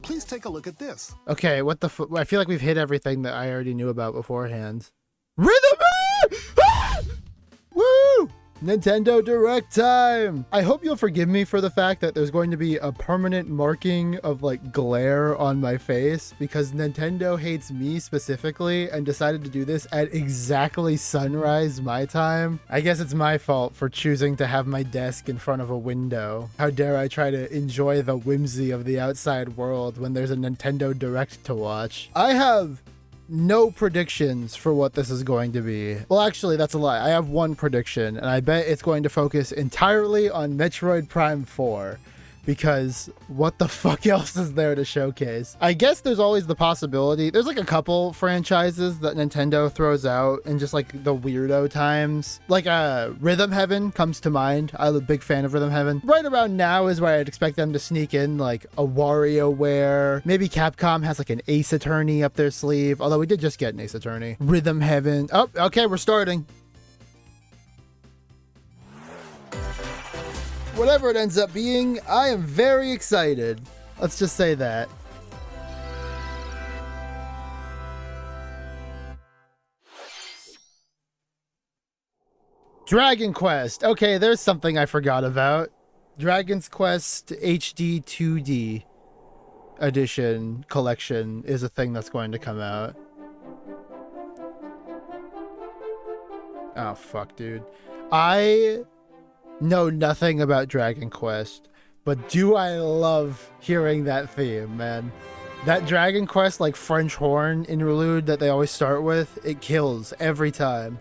please take a look at this. Okay, what the I feel like we've hit everything that I already knew about beforehand. Rhythm! Ah! Woo! Nintendo Direct time! I hope you'll forgive me for the fact that there's going to be a permanent marking of like glare on my face because Nintendo hates me specifically and decided to do this at exactly sunrise my time. I guess it's my fault for choosing to have my desk in front of a window. How dare I try to enjoy the whimsy of the outside world when there's a Nintendo Direct to watch. I have no predictions for what this is going to be. Well, actually, that's a lie. I have one prediction, and I bet it's going to focus entirely on Metroid Prime 4. Because what the fuck else is there to showcase? I guess there's always the possibility. There's like a couple franchises that Nintendo throws out in just like the weirdo times. Like Rhythm Heaven comes to mind. I'm a big fan of Rhythm Heaven. Right around now is where I'd expect them to sneak in like a WarioWare. Maybe Capcom has like an Ace Attorney up their sleeve. Although we did just get an Ace Attorney. Rhythm Heaven. Oh, okay, we're starting. Whatever it ends up being, I am very excited. Let's just say that. Dragon Quest. Okay, there's something I forgot about. Dragon's Quest HD 2D edition collection is a thing that's going to come out. Oh, fuck, dude. I know nothing about Dragon Quest, but do I love hearing that theme, man. That Dragon Quest like French horn interlude that they always start with, it kills every time.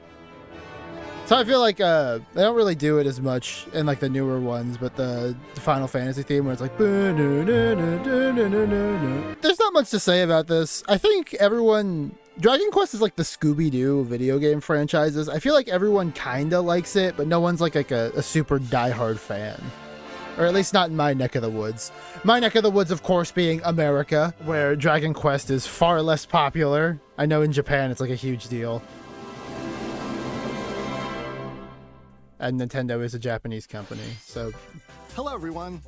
So I feel like they don't really do it as much in like the newer ones, but the Final Fantasy theme where it's like there's not much to say about this. I think Dragon Quest is like the Scooby-Doo video game franchises. I feel like everyone kinda likes it, but no one's like a super diehard fan. Or at least not in my neck of the woods. My neck of the woods, of course, being America, where Dragon Quest is far less popular. I know in Japan it's like a huge deal. And Nintendo is a Japanese company, so... Hello, everyone.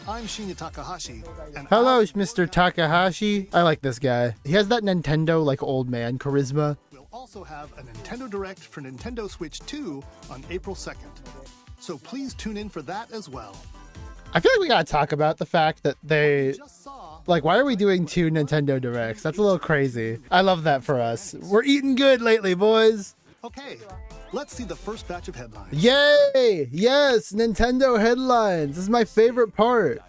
I'm Shinya Takahashi. And hello, Mr. Takahashi. I like this guy. He has that Nintendo, like, old man charisma. We'll also have a Nintendo Direct for Nintendo Switch 2 on April 2nd. So please tune in for that as well. I feel like we gotta talk about the fact that they... Like, why are we doing 2 Nintendo Directs? That's a little crazy. I love that for us. We're eating good lately, boys. Okay, let's see the first batch of headlines. Yay! Yes, Nintendo headlines. This is my favorite part.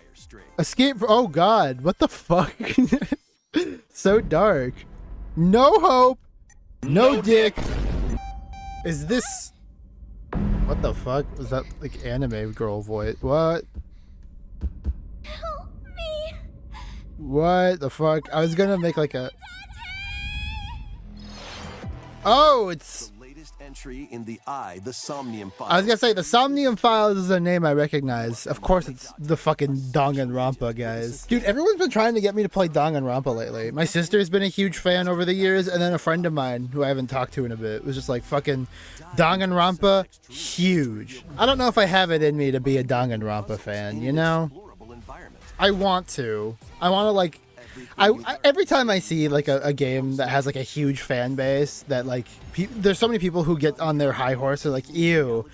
Escape. Oh God, what the fuck? So dark. No hope. No dick. Is this? What the fuck? Was that like anime girl voice? What? Help me. What the fuck? I was gonna make like a. Oh, it's. Entry in the the Somnium Files. I was gonna say the Somnium Files is a name I recognize. Of course, it's the fucking Danganronpa guys. Dude, everyone's been trying to get me to play Danganronpa lately. My sister's been a huge fan over the years, and then a friend of mine who I haven't talked to in a bit was just like, fucking Danganronpa, huge. I don't know if I have it in me to be a Danganronpa fan, you know? I want to like. I every time I see like a game that has like a huge fan base that like there's so many people who get on their high horse and like ew,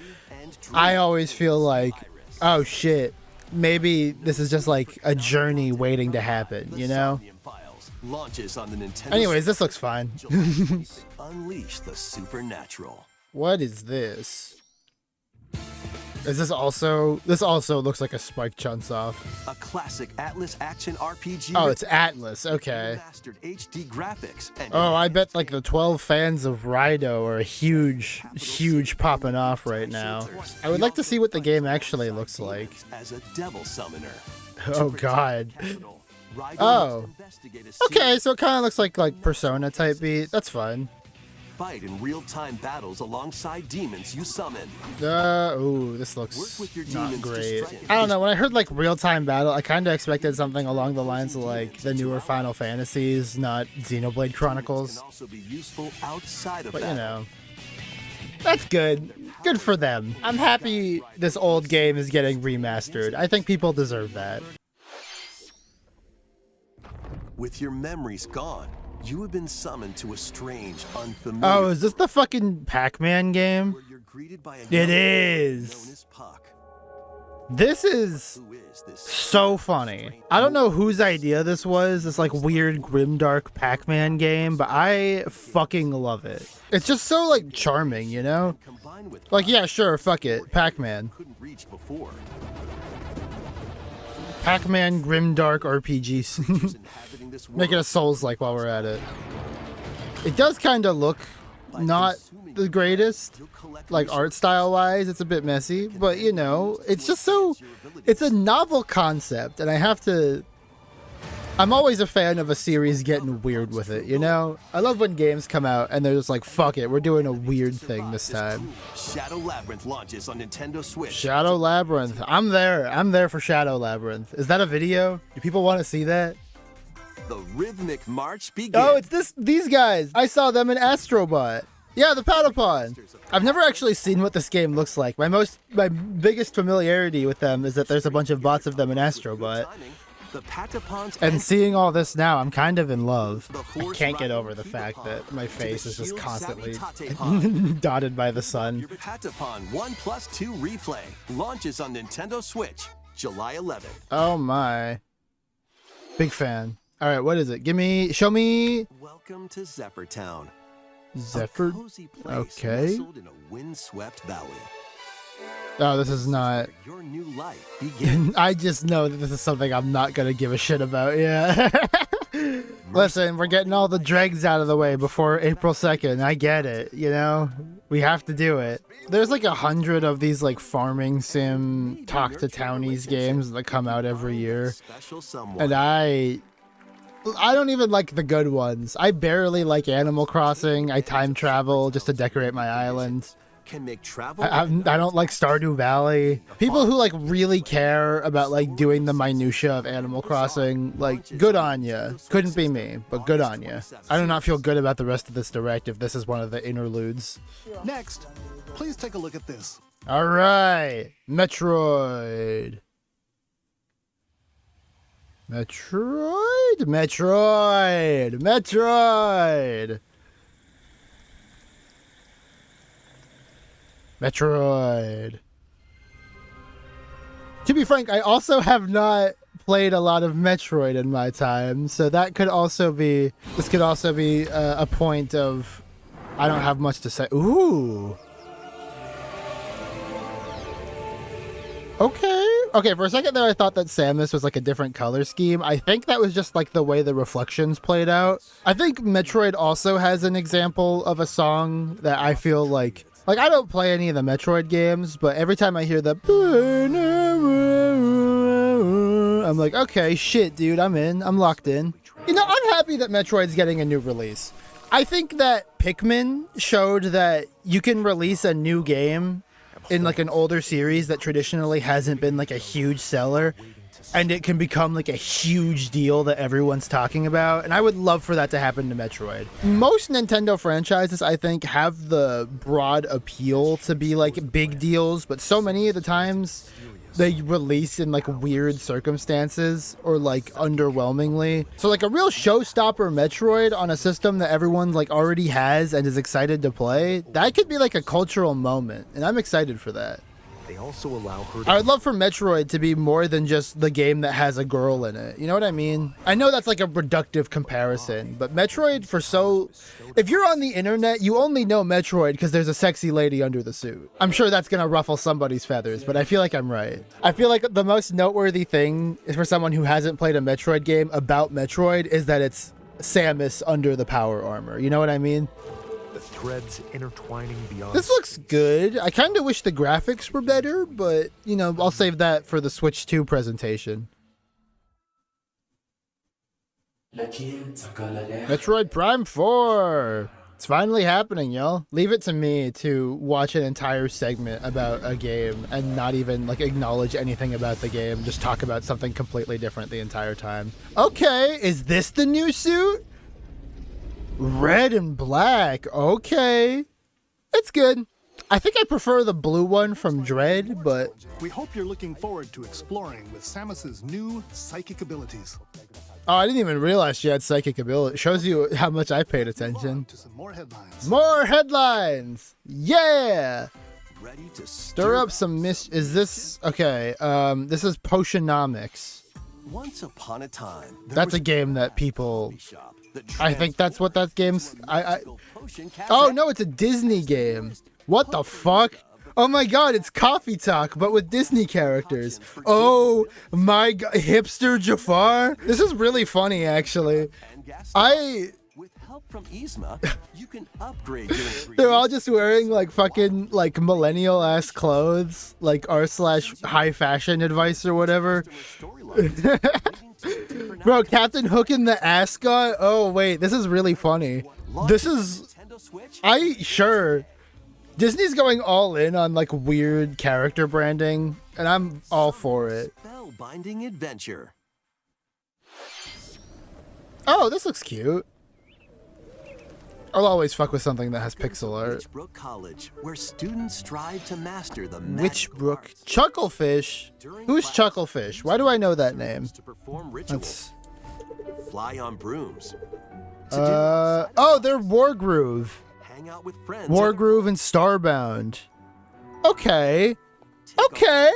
I always feel like, oh shit, maybe this is just like a journey waiting to happen, you know? Anyways, this looks fine. Unleash the supernatural. What is this? Is this also... This also looks like a Spike Chunsoft. A classic Atlas action RPG. Oh, it's Atlas. Okay. Mastered HD graphics. Oh, I bet like the 12 fans of Raido are huge popping off right now. I would like to see what the game actually looks like. As a devil summoner. Oh God. Oh. Okay, so it kind of looks like Persona type beat. That's fine. Fight in real-time battles alongside demons you summon. Ooh, this looks not great. I don't know, when I heard like real-time battle, I kind of expected something along the lines of like the newer Final Fantasies, not Xenoblade Chronicles. But you know, that's good. Good for them. I'm happy this old game is getting remastered. I think people deserve that. With your memories gone, you have been summoned to a strange, unfamiliar... Oh, is this the fucking Pac-Man game? where you're greeted by a It young man is. known as Puck. This is Who is this so funny. I don't know whose idea this was, this like weird grimdark Pac-Man game, but I fucking love it. It's just so like charming, you know? combined with Like, yeah, sure, fuck it, Pac-Man. couldn't reach before? Pac-Man grimdark RPGs. Inhabiting this world. Make it a Souls-like while we're at it. It does kind of look not the greatest, like art style wise. It's a bit messy, but you know, it's just so, it's a novel concept, and I'm always a fan of a series getting weird with it, you know? I love when games come out and they're just like, fuck it, we're doing a weird thing this time. Shadow Labyrinth launches on Nintendo Switch. Shadow Labyrinth. I'm there for Shadow Labyrinth. Is that a video? Do people want to see that? The rhythmic march begins. Oh, it's these guys. I saw them in Astrobot. Yeah, the Patapon. I've never actually seen what this game looks like. My biggest familiarity with them is that there's a bunch of bots of them in Astrobot. The Patapons And seeing all this now, I'm kind of in love. I can't get over the fact that my face is just constantly dotted by the sun. Patapon 1+2 Replay launches on Nintendo Switch July 11th. Oh my. Big fan. All right, what is it? Show me. Welcome to Zephyr Town. Zephyr. A cozy place Okay. nestled in a windswept valley. Oh, this is not. Your new life begins. I just know that this is something I'm not going to give a shit about. Yeah. Listen, we're getting all the dregs out of the way before April 2nd. I get it. You know, we have to do it. There's like 100 of these like farming sim talk to townies games that come out every year. Special someone. And I don't even like the good ones. I barely like Animal Crossing. I time travel just to decorate my island. Can make travel. I don't like Stardew Valley. People who like really care about like doing the minutia of Animal Crossing, like good on ya. Couldn't be me, but good on ya. I do not feel good about the rest of this direct if this is one of the interludes. Next, please take a look at this. All right, Metroid. Metroid. To be frank, I also have not played a lot of Metroid in my time, so that could also be, this could also be a point of, I don't have much to say. Ooh. Okay, for a second there I thought that Samus was like a different color scheme. I think that was just like the way the reflections played out. I think Metroid also has an example of a song that I feel like I don't play any of the Metroid games, but every time I hear the I'm like, okay, shit, dude, I'm locked in. You know, I'm happy that Metroid's getting a new release. I think that Pikmin showed that you can release a new game in like an older series that traditionally hasn't been like a huge seller, and it can become like a huge deal that everyone's talking about, and I would love for that to happen to Metroid. Most Nintendo franchises, I think, have the broad appeal to be like big deals, but so many of the times they release in like weird circumstances or like underwhelmingly. So like a real showstopper Metroid on a system that everyone like already has and is excited to play, that could be like a cultural moment, and I'm excited for that. They also allow her I would love for Metroid to be more than just the game that has a girl in it. You know what I mean? I know that's like a reductive comparison, but Metroid if you're on the internet, you only know Metroid because there's a sexy lady under the suit. I'm sure that's going to ruffle somebody's feathers, but I feel like I'm right. I feel like the most noteworthy thing is for someone who hasn't played a Metroid game about Metroid is that it's Samus under the power armor. You know what I mean? the threads intertwining beyond. This looks good. I kind of wish the graphics were better, but, you know, I'll save that for the Switch 2 presentation. Metroid Prime 4! It's finally happening, y'all. Leave it to me to watch an entire segment about a game and not even, like, acknowledge anything about the game. Just talk about something completely different the entire time. Okay, is this the new suit? Red and black. Okay. It's good. I think I prefer the blue one from Dread, but... We hope you're looking forward to exploring with Samus's new psychic abilities. Oh, I didn't even realize she had psychic ability. It shows you how much I paid attention. To some more headlines. More headlines! Yeah! Ready to Stir up some is this... Okay, this is Potionomics. Once upon a time, there That's was a game that people... shop that I think that's what that game's... potion Oh, no, it's a Disney game. What the fuck? Oh my god, it's Coffee Talk, but with Disney characters. Oh my god, hipster Jafar? This is really funny, actually. With help from Yzma, you can upgrade your They're all just wearing like fucking like millennial ass clothes, like r/high fashion advice or whatever. Bro, Captain Hook and the Ascot? Oh wait, this is really funny. This is... Sure. Disney's going all in on like weird character branding, and I'm all for it. Spellbinding adventure. Oh, this looks cute. I'll always fuck with something that has pixel art. Witchbrook College, where students strive to master the Witchbrook. Chucklefish? Who's Chucklefish? Why do I know that name? to perform rituals. Fly on brooms. Oh, they're Wargroove. Hang out with friends. Wargroove and Starbound. Okay. Okay.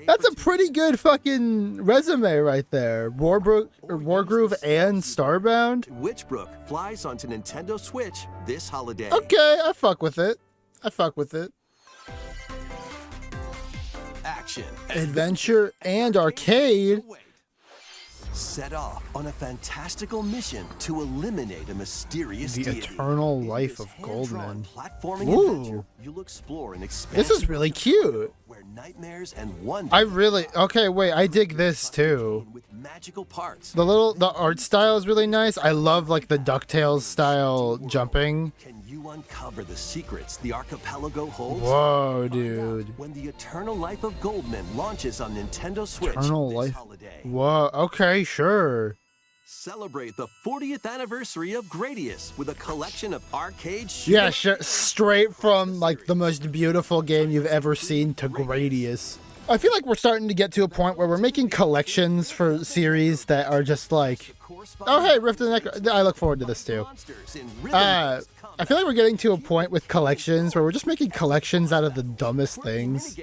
That's a pretty good fucking resume right there. Wargroove and Starbound. Witchbrook flies onto Nintendo Switch this holiday. Okay, I fuck with it. Action, Adventure and arcade. set off on a fantastical mission to eliminate a mysterious The deity. Eternal In Life this of hand-drawn Goldman. Platforming Ooh. adventure, you'll explore an This expansive is really cute. where nightmares and wonder Okay, wait, I dig this too. with magical parts. The art style is really nice. I love like the DuckTales style jumping. Can you uncover the secrets the archipelago holds? Whoa, dude. When the Eternal Life of Goldman launches on Nintendo Switch Eternal this Life. holiday. Whoa, okay, sure. Celebrate the 40th anniversary of Gradius with a collection of arcade Yeah, sure. Straight from like the most beautiful game you've ever seen to Gradius. I feel like we're starting to get to a point where we're making collections for series that are just like, oh hey, Rift of the Necro. I look forward to this too. I feel like we're getting to a point with collections where we're just making collections out of the dumbest things.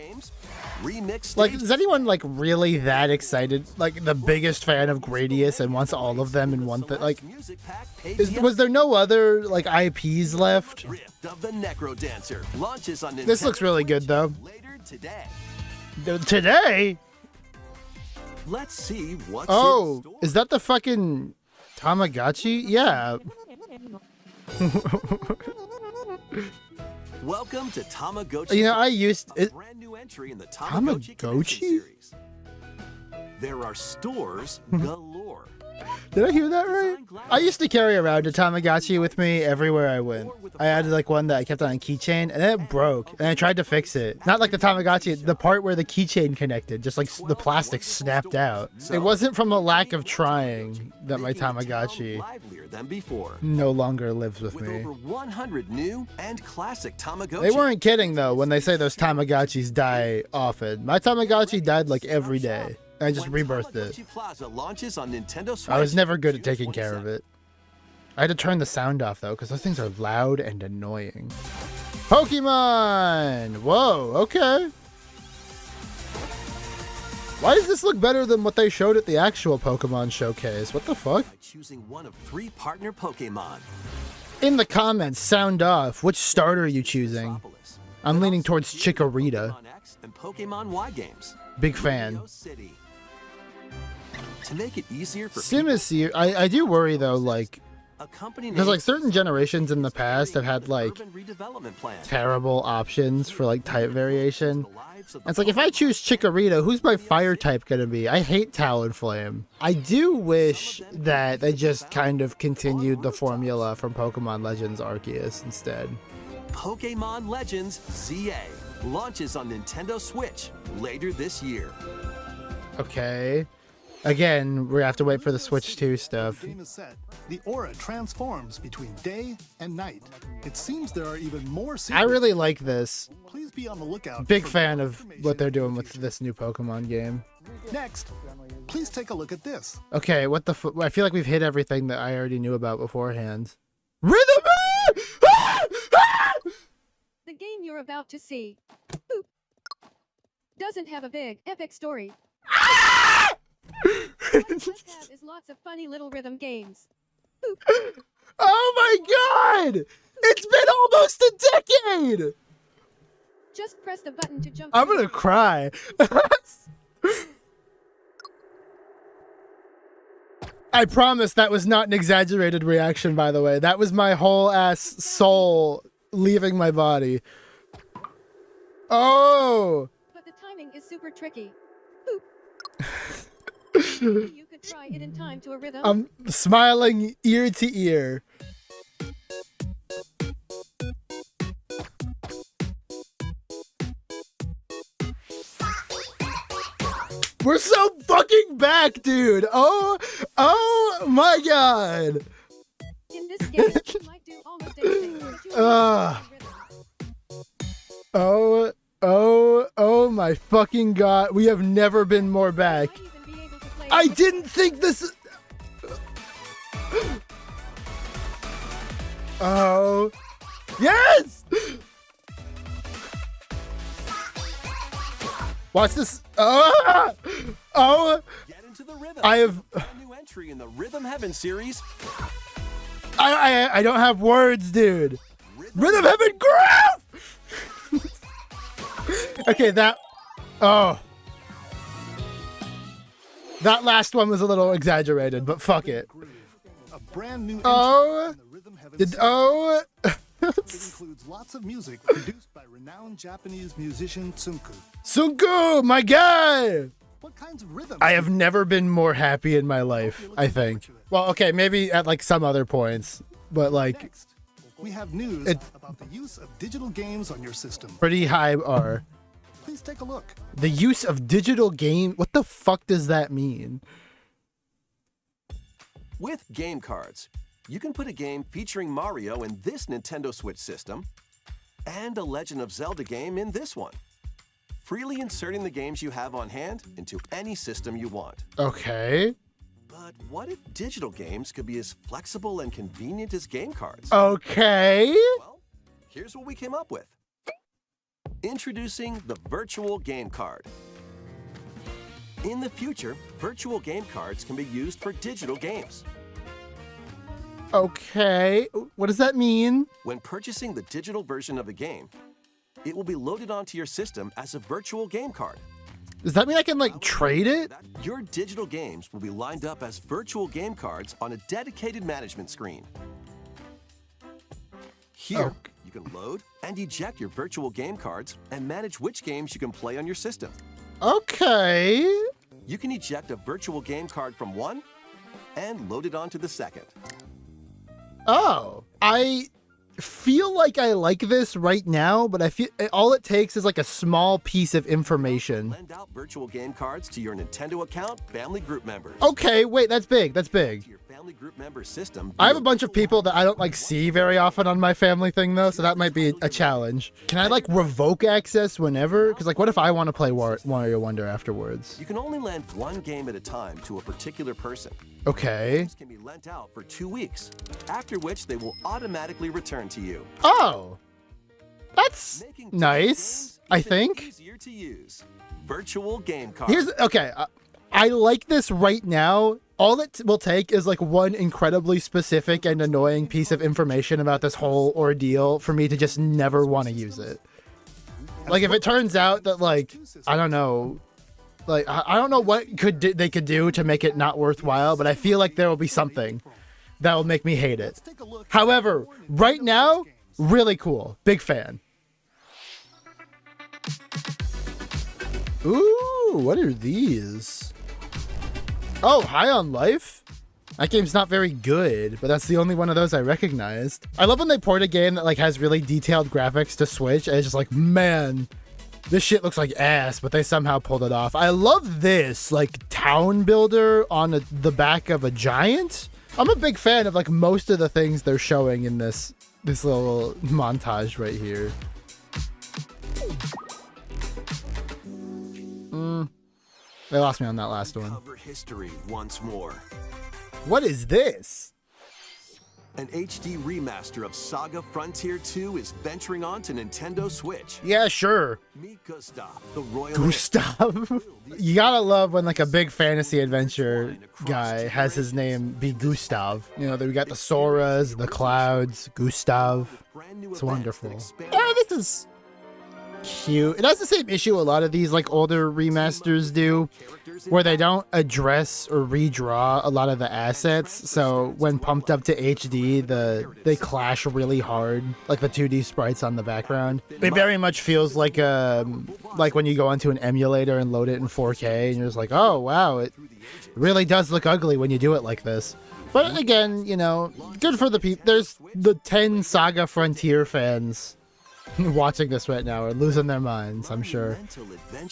Like, is anyone like really that excited? Like the biggest fan of Gradius and wants all of them in one thing? Like, was there no other like IPs left? Rift of the Necro Dancer launches on Nintendo This looks really good though. later today. Today? Let's see what's Oh, in store. is that the fucking Tamagotchi? Yeah. Welcome to Tamagotchi. You know, I used a it. brand new entry in the Tamagotchi Connection Tamagotchi? series. There are stores galore. Did I hear that right? I used to carry around a Tamagotchi with me everywhere I went. I had like one that I kept on a keychain, and then it broke, and I tried to fix it. Not like the Tamagotchi, the part where the keychain connected, just like the plastic snapped out. It wasn't from a lack of trying that my Tamagotchi livelier than before. no longer lives with With me. over 100 new and classic Tamagotchi. They weren't kidding though when they say those Tamagotchis die often. My Tamagotchi died like every day. I just When rebirthed it. Tamagotchi Plaza launches on Nintendo Switch. I was never good at June taking care of 27th. it. I had to turn the sound off though, because those things are loud and annoying. Pokemon! Whoa, okay. Why does this look better than what they showed at the actual Pokemon showcase? What the fuck? By choosing one of 3 partner Pokemon. In the comments, sound off. Which starter are you choosing? Metropolis. I'm But leaning also towards using Chikorita. Pokemon X and Pokemon Y games. Big fan. Rio City. To make it easier for Simisear, I do worry though, like, a company because like named certain generations in the past have had like Urban Redevelopment Plan. terrible options for like type variation. The lives of It's like if I choose Chikorita, who's my fire type gonna be? I hate Talonflame. I do wish that they just kind of continued the formula from Pokemon Legends Arceus instead. Pokemon Legends ZA launches on Nintendo Switch later this year. Okay. Again, we have to wait for the Switch 2 stuff. The game is set. The aura transforms between day and night. It seems there are even more secrets. I really like this. Please be on the lookout. Big for fan more of information what they're in the doing with future. this new Pokemon game. Next, please take a look at this. Okay, what the I feel like we've hit everything that I already knew about beforehand. Rhythm! The game you're about to see boop, doesn't have a big, epic story. What it does have is lots of funny little rhythm games. Boop. Oh my god! It's been almost a decade! Just press the button to jump. I'm gonna cry. I promise that was not an exaggerated reaction, by the way. That was my whole ass soul leaving my body. Oh! But the timing is super tricky. Boop. You could try it in time to a rhythm. I'm smiling ear to ear. We're so fucking back, dude. Oh my god. In this game, you might do almost anything, but you will Oh my fucking god. We have never been more back. might even be able to play I it. didn't think this. Oh. Yes! Watch this. Oh! Get into the rhythm. I have. Brand new entry in the Rhythm Heaven series. I don't have words, dude. Rhythm Heaven Groove! Okay, that. Oh. That last one was a little exaggerated, but fuck it. A brand new Oh. entry in the Rhythm Heaven Did, series. oh. It includes lots of music produced by renowned Japanese musician Tsunku. Sunku, my guy! What kinds of rhythms? I have never been more happy in my life, I think. Well, okay, maybe at like some other points, but like Next, we have news It- about the use of digital games on your system. pretty high R. Please take a look. The use of digital game. What the fuck does that mean? With game cards, you can put a game featuring Mario in this Nintendo Switch system and a Legend of Zelda game in this one, freely inserting the games you have on hand into any system you want. Okay. But what if digital games could be as flexible and convenient as game cards? Okay. Well, here's what we came up with. Introducing the Virtual Game Card. In the future, virtual game cards can be used for digital games. Okay. What does that mean? When purchasing the digital version of a game, it will be loaded onto your system as a virtual game card. Does that mean I can like trade it? Your digital games will be lined up as virtual game cards on a dedicated management screen. Here, Okay. you can load and eject your virtual game cards and manage which games you can play on your system. Okay. You can eject a virtual game card from one and load it onto the second. Oh, I feel like I like this right now, but I feel all it takes is like a small piece of information. Lend out virtual game cards to your Nintendo account family group members. Okay, wait, that's big. That's big. To your family group member system. I have a bunch of people that I don't like see very often on my family thing though, so that might be a challenge. Can I like revoke access whenever? Because like, what if I want to play Wario Wonder afterwards? You can only lend one game at a time to a particular person. Okay. Games can be lent out for 2 weeks, after which they will automatically return to you. Oh, that's Making digital nice. games I even think. easier to use. Virtual game cards. Here's okay. I like this right now. All it will take is like one incredibly specific and annoying piece of information about this whole ordeal for me to just never want to use it. Like if it turns out that like I don't know, like I don't know what they could do to make it not worthwhile, but I feel like there will be something that will make me hate it. Let's take a look. However, right now, really cool. Big fan. Ooh, what are these? Oh, High on Life? That game's not very good, but that's the only one of those I recognized. I love when they port a game that like has really detailed graphics to Switch, and it's just like, man, this shit looks like ass, but they somehow pulled it off. I love this, like, town builder on the back of a giant. I'm a big fan of like most of the things they're showing in this little montage right here. They lost me on that last one. Cover history once more. What is this? An HD remaster of Saga Frontier 2 is venturing on to Nintendo Switch. Yeah, sure. Meet Gustav, the royal Gustav. You gotta love when like a big fantasy adventure guy has his name be Gustav. You know, we got the Soras, the Clouds, Gustav. It's wonderful. Oh, this is cute. It has the same issue a lot of these like older remasters do, where they don't address or redraw a lot of the assets. So when pumped up to HD, they clash really hard, like the 2D sprites on the background. It very much feels like when you go into an emulator and load it in 4K, and you're just like, oh wow, it really does look ugly when you do it like this. But again, you know, good for the people. There's the 10 Saga Frontier fans watching this right now are losing their minds, I'm sure.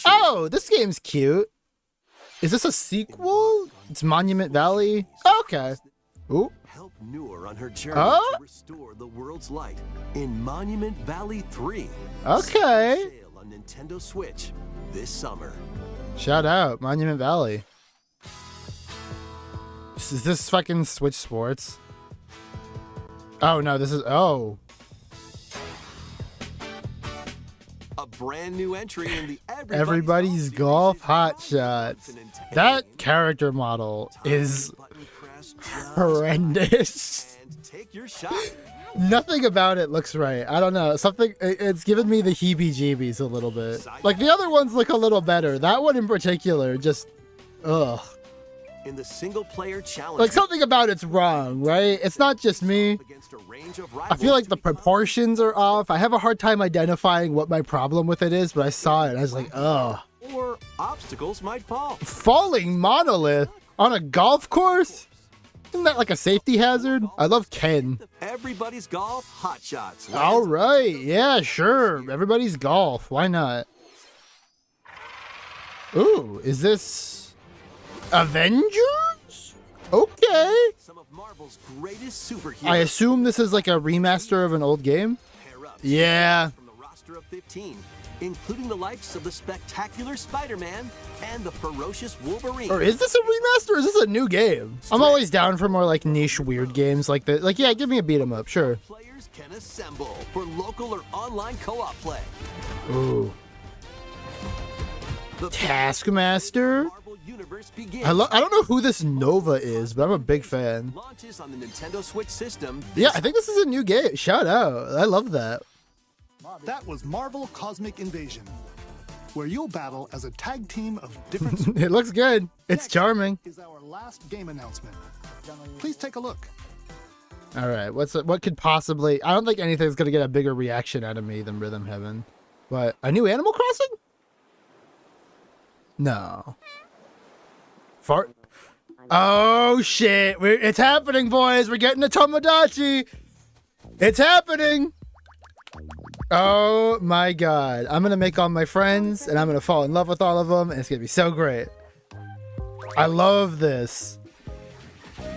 Oh, this game's cute. Is this a sequel? It's Monument Valley. Okay. Ooh. Help Noor on her journey to restore the world's light in Monument Valley 3. Okay. Sale on Nintendo Switch this summer. Shout out, Monument Valley. Is this fucking Switch Sports? Oh no, this is A brand new entry in the Everybody's Golf Hot Shots. That character model is horrendous. And take your shot. Nothing about it looks right. I don't know. It's given me the heebie-jeebies a little bit. Like the other ones look a little better. That one in particular, just, ugh. In the single player challenge, Like something about it's wrong, right? It's not just me. I feel like the proportions are off. I have a hard time identifying what my problem with it is, but I saw it and I was like, ugh. or obstacles might fall. Falling monolith on a golf course? Isn't that like a safety hazard? I love Ken. Everybody's Golf Hot Shots. All right. Yeah, sure. Everybody's golf. Why not? Ooh, is this Avengers? Okay. Some of Marvel's greatest superheroes. I assume this is like a remaster of an old game? Pair up Yeah. from the roster of 15, including the likes of the spectacular Spider-Man and the ferocious Wolverine. Or is this a remaster or is this a new game? I'm always down for more like niche weird games like that. Like, yeah, give me a beat 'em up, sure. Players can assemble for local or online co-op play. Ooh. The Taskmaster? Marvel Universe begins. I don't know who this Nova is, but I'm a big fan. Launches on the Nintendo Switch system. Yeah, I think this is a new game. Shout out. I love that. That was Marvel Cosmic Invasion, where you'll battle as a tag team of different It looks good. It's charming. is our last game announcement. Please take a look. All right, what could possibly? I don't think anything's gonna get a bigger reaction out of me than Rhythm Heaven. But a new Animal Crossing? No. Fart. Oh shit! It's happening, boys. We're getting a Tomodachi. It's happening. Oh my god! I'm gonna make all my friends, and I'm gonna fall in love with all of them, and it's gonna be so great. I love this.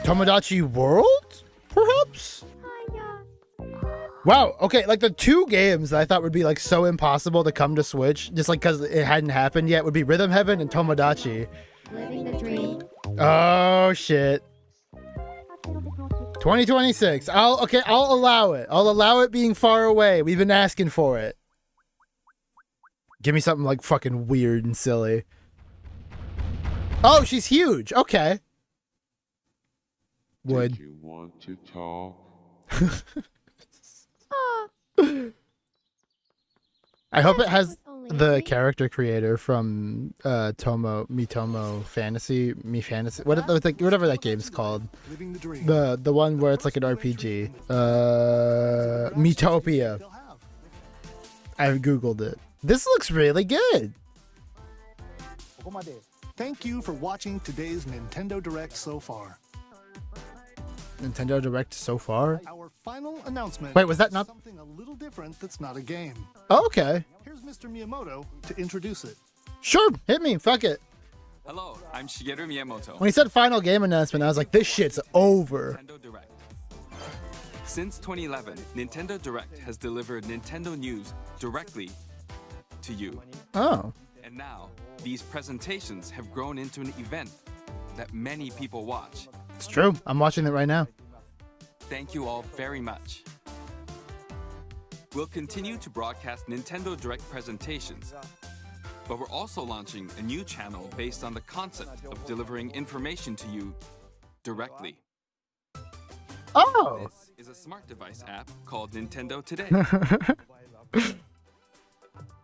Tomodachi World, perhaps? Wow, okay, like the two games that I thought would be like so impossible to come to Switch, just like because it hadn't happened yet, would be Rhythm Heaven and Tomodachi. Living the dream. Oh shit. 2026. I'll allow it. I'll allow it being far away. We've been asking for it. Give me something like fucking weird and silly. Oh, she's huge. Okay. Would. Did you want to talk? I hope it has the character creator from Mitomo Fantasy, whatever that game's called. Living the dream. The one where it's like an RPG. Miitopia. They'll have. I googled it. This looks really good. Thank you for watching today's Nintendo Direct so far. Nintendo Direct so far. Our final announcement. Wait, was that not- something a little different that's not a game? Oh, okay. Here's Mr. Miyamoto to introduce it. Sure, hit me. Fuck it. Hello, I'm Shigeru Miyamoto. When he said final game announcement, I was like, this shit's over. Nintendo Direct. Since 2011, Nintendo Direct has delivered Nintendo news directly to you. Oh. And now, these presentations have grown into an event that many people watch. It's true. I'm watching it right now. Thank you all very much. We'll continue to broadcast Nintendo Direct presentations, but we're also launching a new channel based on the concept of delivering information to you directly. Oh! This is a smart device app called Nintendo Today.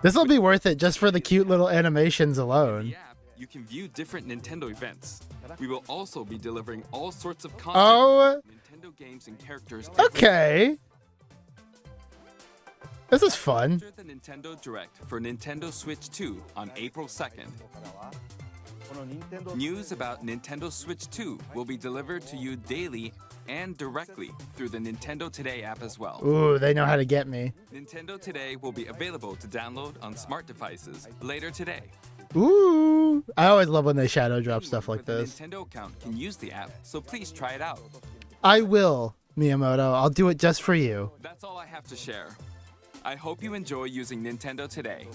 This will be worth it just for the cute little animations In alone. the app, you can view different Nintendo events. We will also be delivering all sorts of content, Oh, Nintendo games and characters. every okay. This is fun. After the Nintendo Direct for Nintendo Switch 2 on April 2nd. News about Nintendo Switch 2 will be delivered to you daily and directly through the Nintendo Today app as well. Ooh, they know how to get me. Nintendo Today will be available to download on smart devices later today. Ooh. I always love when they shadow drop stuff like With a this. Nintendo account can use the app, so please try it out. I will, Miyamoto. I'll do it just for you. That's all I have to share. I hope you enjoy using Nintendo Today.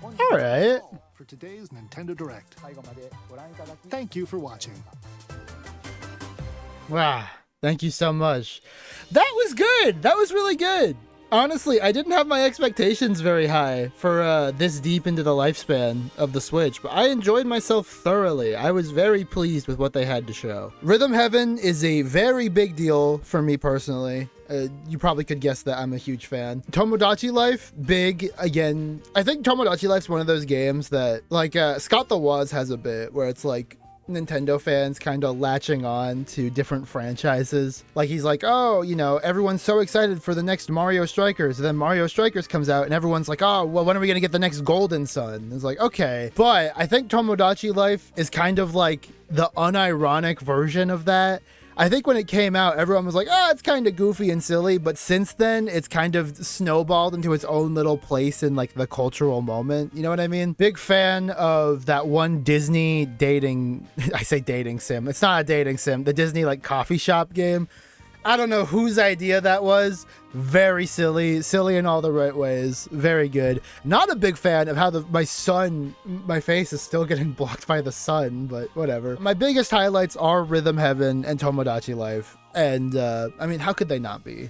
All right. For today's Nintendo Direct. Thank you for watching. Wow. Thank you so much. That was good. That was really good. Honestly, I didn't have my expectations very high for this deep into the lifespan of the Switch, but I enjoyed myself thoroughly. I was very pleased with what they had to show. Rhythm Heaven is a very big deal for me personally. You probably could guess that I'm a huge fan. Tomodachi Life, big again. I think Tomodachi Life's one of those games that, like, Scott the Woz has a bit where it's like Nintendo fans kind of latching on to different franchises. Like, he's like, oh, you know, everyone's so excited for the next Mario Strikers. And then Mario Strikers comes out and everyone's like, oh, well, when are we going to get the next Golden Sun? It's like, okay. But I think Tomodachi Life is kind of like the unironic version of that. I think when it came out, everyone was like, oh, it's kind of goofy and silly. But since then, it's kind of snowballed into its own little place in like the cultural moment. You know what I mean? Big fan of that one Disney dating, I say dating sim. It's not a dating sim. The Disney like coffee shop game. I don't know whose idea that was. Very silly in all the right ways. Very good. Not a big fan of how my face is still getting blocked by the sun, but whatever. My biggest highlights are Rhythm Heaven and Tomodachi Life. And, I mean, how could they not be?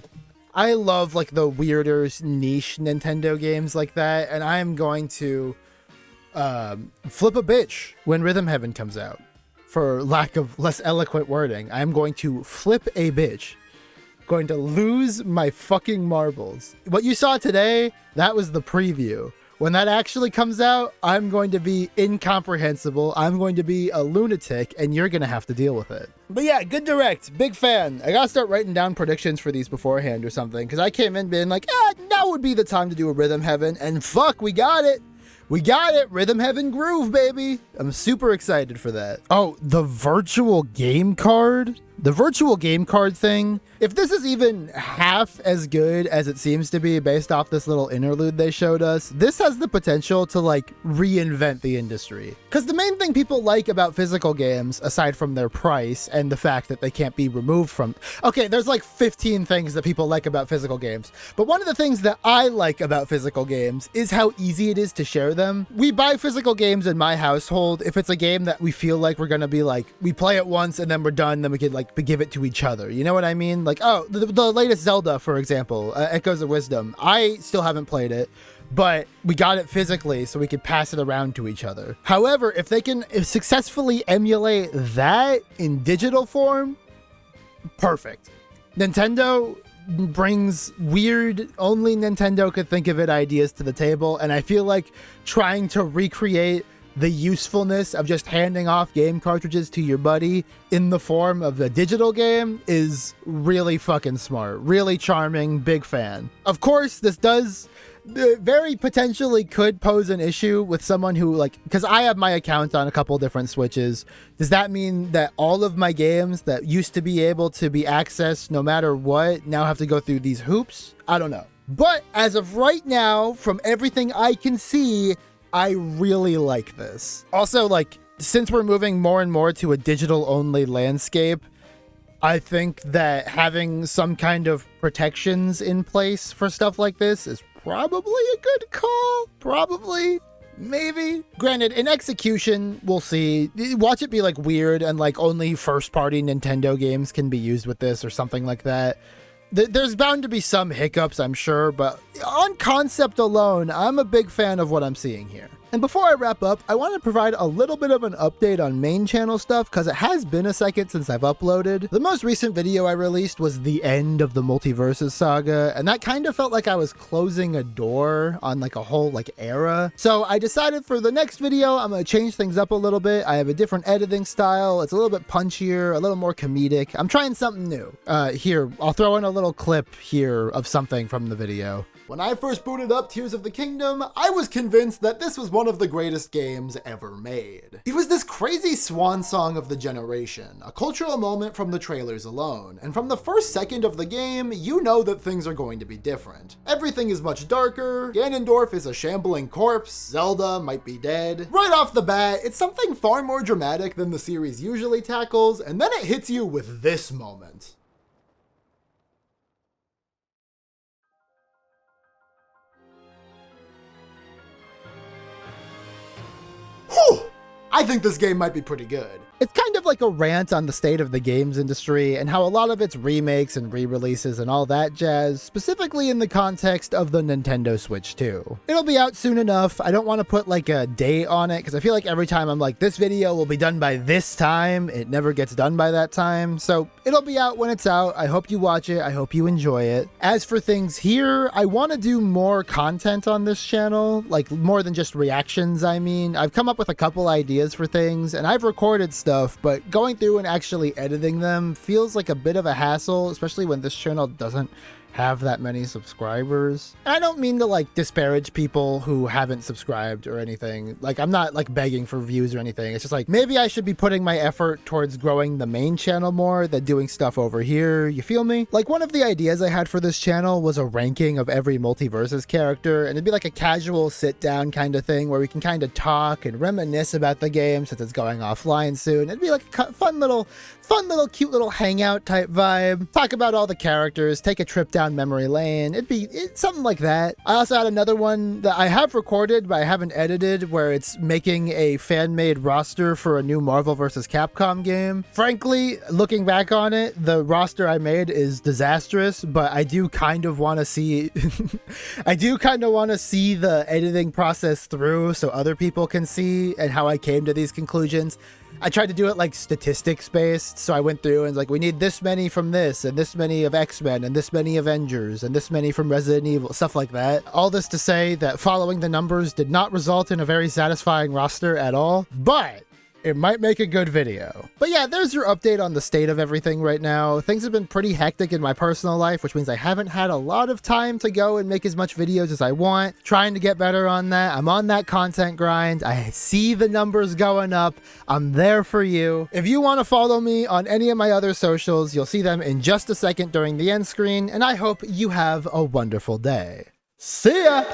I love, like, the weirder niche Nintendo games like that, and I am going to, flip a bitch when Rhythm Heaven comes out. For lack of less eloquent wording, I'm going to flip a bitch. Going to lose my fucking marbles. What you saw today, that was the preview. When that actually comes out, I'm going to be incomprehensible. I'm going to be a lunatic, and you're going to have to deal with it. But yeah, good direct. Big fan. I got to start writing down predictions for these beforehand or something, because I came in being like, now would be the time to do a Rhythm Heaven, and fuck, we got it. We got it. Rhythm Heaven Groove, baby. I'm super excited for that. Oh, the virtual game card? The virtual game card thing, if this is even half as good as it seems to be based off this little interlude they showed us, this has the potential to like reinvent the industry. Because the main thing people like about physical games, aside from their price and the fact that they can't be removed from... Okay, there's like 15 things that people like about physical games. But one of the things that I like about physical games is how easy it is to share them. We buy physical games in my household if it's a game that we feel like we're going to be like, we play it once and then we're done, then we could like give it to each other. You know what I mean? Like, oh, the latest Zelda, for example, Echoes of Wisdom. I still haven't played it, but we got it physically so we could pass it around to each other. However, if they can successfully emulate that in digital form, perfect. Nintendo brings weird, only Nintendo could think of it ideas to the table, and I feel like trying to recreate the usefulness of just handing off game cartridges to your buddy in the form of a digital game is really fucking smart. Really charming, big fan. Of course, this does very potentially could pose an issue with someone who, like, because I have my account on a couple different Switches. Does that mean that all of my games that used to be able to be accessed no matter what now have to go through these hoops? I don't know. But as of right now, from everything I can see, I really like this. Also, like, since we're moving more and more to a digital-only landscape, I think that having some kind of protections in place for stuff like this is probably a good call. Probably. Maybe. Granted, in execution, we'll see. Watch it be like weird and like only first-party Nintendo games can be used with this or something like that. There's bound to be some hiccups, I'm sure, but on concept alone, I'm a big fan of what I'm seeing here. And before I wrap up, I want to provide a little bit of an update on main channel stuff because it has been a second since I've uploaded. The most recent video I released was the end of the Multiverses saga, and that kind of felt like I was closing a door on like a whole like era. So I decided for the next video, I'm going to change things up a little bit. I have a different editing style. It's a little bit punchier, a little more comedic. I'm trying something new. Here, I'll throw in a little clip here of something from the video. When I first booted up Tears of the Kingdom, I was convinced that this was one of the greatest games ever made. It was this crazy swan song of the generation, a cultural moment from the trailers alone, and from the first second of the game, you know that things are going to be different. Everything is much darker, Ganondorf is a shambling corpse, Zelda might be dead. Right off the bat, it's something far more dramatic than the series usually tackles, and then it hits you with this moment. Whew! I think this game might be pretty good. It's kind of like a rant on the state of the games industry and how a lot of its remakes and re-releases and all that jazz, specifically in the context of the Nintendo Switch 2. It'll be out soon enough. I don't want to put like a date on it because I feel like every time I'm like, this video will be done by this time, it never gets done by that time. So it'll be out when it's out. I hope you watch it. I hope you enjoy it. As for things here, I want to do more content on this channel, like more than just reactions. I mean, I've come up with a couple ideas for things and I've recorded stuff, but going through and actually editing them feels like a bit of a hassle, especially when this channel doesn't have that many subscribers. And I don't mean to like disparage people who haven't subscribed or anything. Like I'm not like begging for views or anything. It's just like maybe I should be putting my effort towards growing the main channel more than doing stuff over here. You feel me? Like one of the ideas I had for this channel was a ranking of every Multiverses character, and it'd be like a casual sit down kind of thing where we can kind of talk and reminisce about the game since it's going offline soon. It'd be like a fun little cute little hangout type vibe. Talk about all the characters, take a trip down memory lane. It's something like that. I also had another one that I have recorded but I haven't edited, where it's making a fan-made roster for a new Marvel vs. Capcom game. Frankly, looking back on it, the roster I made is disastrous, but I do kind of want to see the editing process through so other people can see and how I came to these conclusions. I tried to do it like statistics based, so I went through and like, we need this many from this, and this many of X-Men, and this many Avengers, and this many from Resident Evil, stuff like that. All this to say that following the numbers did not result in a very satisfying roster at all, but it might make a good video. But yeah, there's your update on the state of everything right now. Things have been pretty hectic in my personal life, which means I haven't had a lot of time to go and make as much videos as I want. Trying to get better on that. I'm on that content grind. I see the numbers going up. I'm there for you. If you want to follow me on any of my other socials, you'll see them in just a second during the end screen, and I hope you have a wonderful day. See ya!